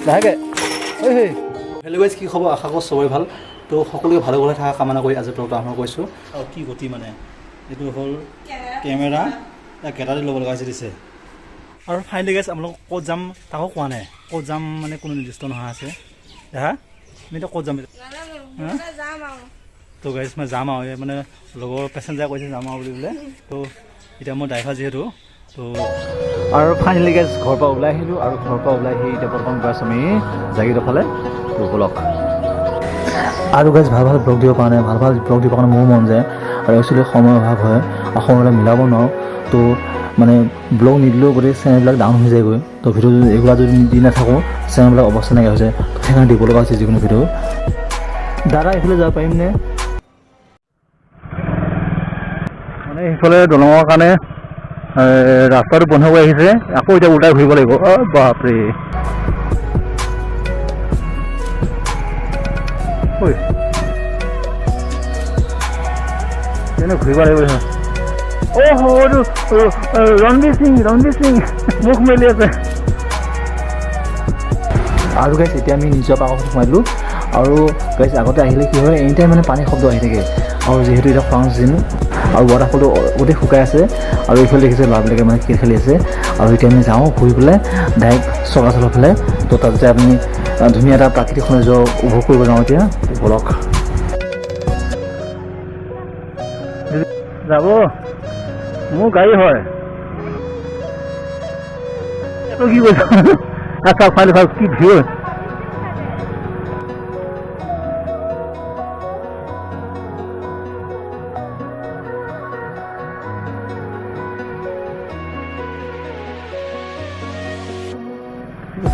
লাহেকে ঐ hello' guys, কি খবৰ? আশা কৰোঁ চবৰে ভাল। তো সকলোকে ভালে ভালে থকা কামনা কৰি আজি ব্লগটো আৰম্ভ কৰিছোঁ। আৰু কি গতি মানে, এইটো হ'ল কেমেৰা কেটাৰি ল'ব লগা হৈছে দিছে। আৰু ফাইনেলি গাইজ আপোনালোকক ক'ত যাম তাকো কোৱা নাই। ক'ত যাম মানে কোনো নিৰ্দিষ্ট নহয় আছে। হা আমি এতিয়া ক'ত যাম? তো গাইজ মই যাম আৰু মানে লগৰ পেচেঞ্জাৰ কৈছে যাম আৰু বুলি বোলে। তো এতিয়া মই ড্ৰাইভাৰ যিহেতু, তো আৰু ফাইনেলি গাইজ ঘৰৰ পৰা ওলাই আহিলোঁ। আৰু ঘৰৰ পৰা ওলাই আহি এতিয়া বৰ্তমান গৈ আছোঁ আমি জাগিৰোডৰ ফালে। তো ব্লগ আৰু গাইজ ভাল ভাল ব্লগ দিব পৰা নাই, ভাল ভাল ব্লগ দিবৰ কাৰণে মোৰো মন যায়। আৰু একচুৱেলি সময়ৰ অভাৱ হয় আৰু সময়লৈ মিলাব নোৱাৰোঁ। তো মানে ব্লগ নিদিলেও গোটেই চেনেলবিলাক ডাউন হৈ যায়গৈ। তো ভিডিঅ' এইবিলাক যদি দি নাথাকোঁ চেনেলবিলাক অৱস্থা নাইকিয়া হৈ যায়। তো সেইকাৰণে দিব লগা হৈছে যিকোনো ভিডিঅ'। দাদা এইফালে যাব পাৰিমনে? মানে সেইফালে দলঙৰ কাৰণে ৰাস্তাটো বন্ধ হৈ আহিছে। আকৌ এতিয়া উল্টাই ঘূৰিব লাগিব। অ' বাপৰে, এনে ঘূৰিব লাগিব। ৰণবীৰ সিং মুখ মেলি আছে। আৰু গাইছ এতিয়া আমি নিজৰ পাকত সোমাই দিলোঁ। আৰু গাইছ আগতে আহিলে কি হয়, এনি টাইম মানে পানীৰ শব্দ আহি থাকে। আৰু যিহেতু এতিয়া খৰাং চিজন আৰু ৱাটাৰফলটো গোটেই শুকাই আছে। আৰু এইফালে দেখিছে ল'ৰাবিলাকে মানে ক্ৰিকেট খেলি আছে। আৰু এতিয়া আমি যাওঁ ঘূৰি পেলাই ডাইৰেক্ট চকাচলৰ ফালে। তো তাত যে আপুনি ধুনীয়া এটা প্ৰাকৃতিক সৌন্দৰ্য উপভোগ কৰিব যাওঁ এতিয়া বলক। যাব মোৰ গাড়ী হয়। এইটো কি কৈছা? আচ্ছা ফাইল ভাল কি ভিৰ।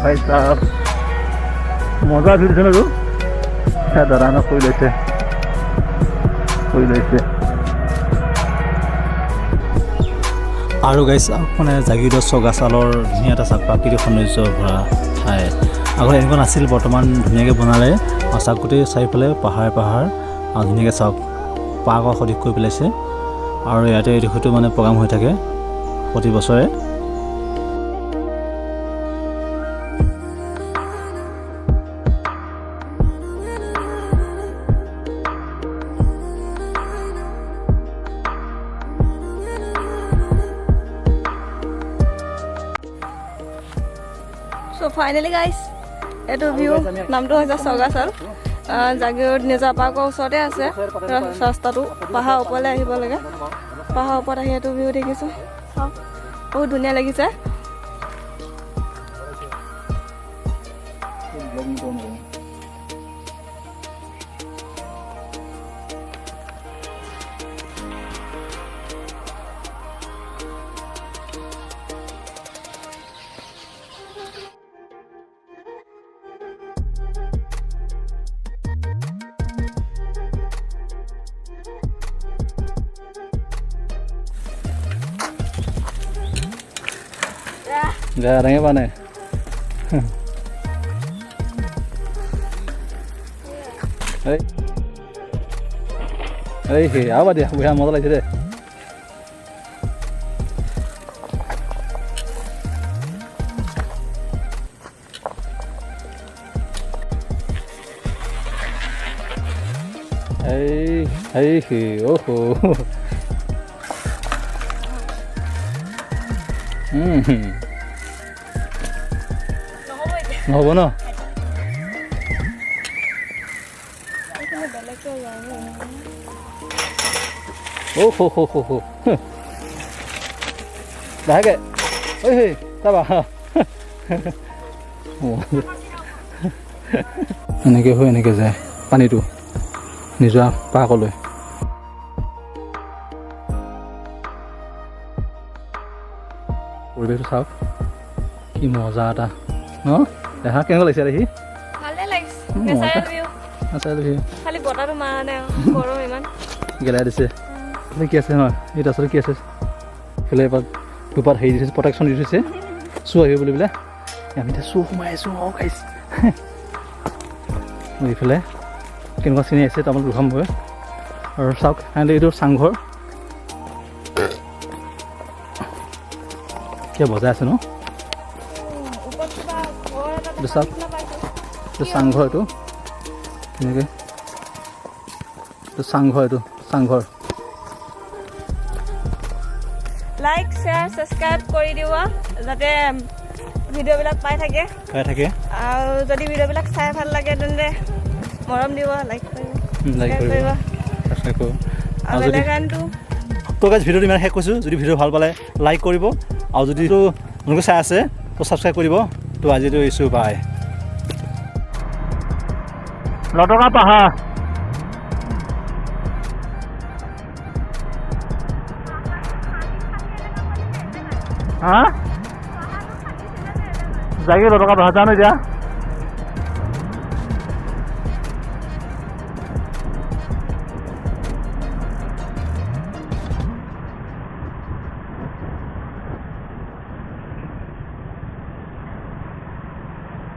ভাই সাহেব মজা ভিৰ দিছে ন? দাদা কৰি লৈছে আৰু গাইছ মানে জাগিৰোডৰ চগাছালৰ ধুনীয়া এটা চাওক প্ৰাকৃতিক সৌন্দৰ্য ভৰা ঠাই। আগতে এনেকুৱা নাছিল, বৰ্তমান ধুনীয়াকৈ বনালে। আৰু চাওক গোটেই চাৰিওফালে পাহাৰ আৰু ধুনীয়াকৈ চাওক পাৰ্কৰ সদৃশ কৰি পেলাইছে। আৰু ইয়াতে এইডোখৰটো মানে প্ৰগ্ৰাম হৈ থাকে প্ৰতি বছৰে। So finally guys, এইটো ভিউ নামটো হৈছে চগাছাল। জাগিৰোড নিজা পাৰ্কৰ ওচৰতে আছে ৰাস্তাটো। পাহাৰ ওপৰলৈ আহিব লাগে। পাহাৰ ওপৰত আহি এইটো ভিউ দেখিছোঁ, বহুত ধুনীয়া লাগিছে। Garangnya mana? Apa dia? Bukan motor aja deh. নহ'ব ন? লাহেকে যাবা এনেকৈ হৈ এনেকৈ যায় পানীটো নিজৰ পাৰ্কলৈ। পৰিৱেশটো চাওক কি মজা এটা ন? দেখা কেনেকুৱা লাগিছে দেখি? ভালে লাগিছে। খালি বতাহটো মাৰা নাই, গৰম ইমান গেলাই দিছে। কি আছে নহয় এইটো আচলতে কি আছে? এইফালে এপাত দুপাত হেৰি দিছে, প্ৰটেকশ্যন দি থৈছে চু আহিব বুলি পেলাই। আমি এতিয়া চু সোমাই আছোঁ। খাইছে এইফালে কেনেকুৱা চিনি আহিছে তাৰমানে দুখাম গৈ। আৰু চাওক এইটো চাংঘৰ কিয় বজাই আছে ন? ওপৰত কিবা ঘৰ এটা দেখা বিশাল। নিচিনা পাইছোঁ। এইটো চাংঘৰ এইটো এনেকৈ এইটো চাংঘৰ এইটো চাংঘৰ লাইক শ্বেয়াৰ ছাবস্ক্ৰাইব কৰি দিব যাতে ভিডিঅ'বিলাক পাই থাকে আৰু যদি ভিডিঅ'বিলাক চাই ভাল লাগে তেন্তে মৰম দিব লাইক কৰিব লাইক কৰিব ছাবস্ক্ৰাইব কৰিব আৰু বেলেগ গানটো তো গাইজ ভিডিঅ'টো ইমান শেষ কৰিছোঁ যদি ভিডিঅ' ভাল পালে লাইক কৰিব আৰু যদি নতুনকৈ চাই আছে তো ছাবস্ক্ৰাইব কৰিব তো আজিতো ইছ্যু বাই লটকা পাহাৰ হা জাগি লটকা পাহাৰ জানো এতিয়া